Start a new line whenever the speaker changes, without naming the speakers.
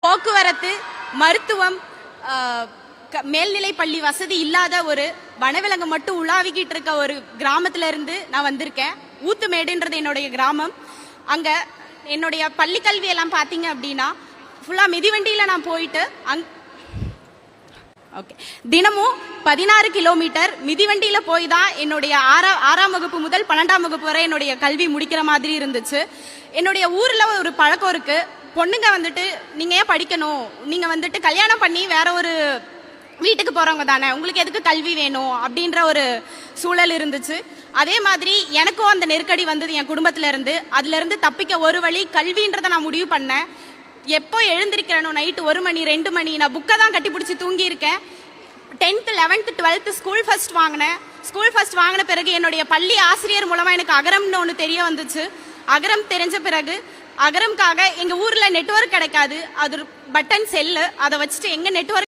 போக்குவரத்து, மருத்துவம், மேல்நிலை பள்ளி வசதி இல்லாத ஒரு வனவிலங்கு மட்டும் உலாவிக்கிட்டு இருக்க ஒரு கிராமத்துல இருந்து நான் வந்திருக்கேன். ஊத்துமேடுன்றது என்னுடைய கிராமம். அங்க என்னுடைய பள்ளி கல்வி எல்லாம் பாத்தீங்க அப்படின்னா ஃபுல்லா மிதிவண்டியில நான் போயிட்டு தினமும் 16 கிலோமீட்டர் மிதிவண்டியில போய் தான் என்னுடைய ஆறாம் வகுப்பு முதல் 12ஆம் வகுப்பு வரை என்னுடைய கல்வி முடிக்கிற மாதிரி இருந்துச்சு. என்னுடைய ஊர்ல ஒரு பழக்கம் இருக்கு, பொண்ணுங்க வந்துட்டு நீங்க ஏன் படிக்கணும், நீங்க வந்துட்டு கல்யாணம் பண்ணி வேற ஒரு வீட்டுக்கு போறவங்க தானே, உங்களுக்கு எதுக்கு கல்வி வேணும் அப்படின்ற ஒரு சூழல் இருந்துச்சு. அதே மாதிரி எனக்கும் அந்த நெருக்கடி வந்தது என் குடும்பத்துல இருந்து. அதுல இருந்து தப்பிக்க ஒரு வழி கல்வின்றதை நான் முடிவு பண்ணேன். எப்போ எழுந்திருக்கிறேனோ நைட்டு 1 மணி 2 மணி நான் புக்கை தான் கட்டி பிடிச்சி தூங்கி இருக்கேன். 10th 11th 12th school first வாங்கினேன். ஸ்கூல் ஃபர்ஸ்ட் வாங்கின பிறகு என்னுடைய பள்ளி ஆசிரியர் மூலமா எனக்கு அகரம்னு ஒன்று தெரிய வந்துச்சு. அகரம் தெரிஞ்ச பிறகு அகரம்காக எங்க ஊர்ல நெட்வொர்க் கிடைக்காது, அது பட்டன் செல்லு, அதை வச்சுட்டு எங்க நெட்வொர்க்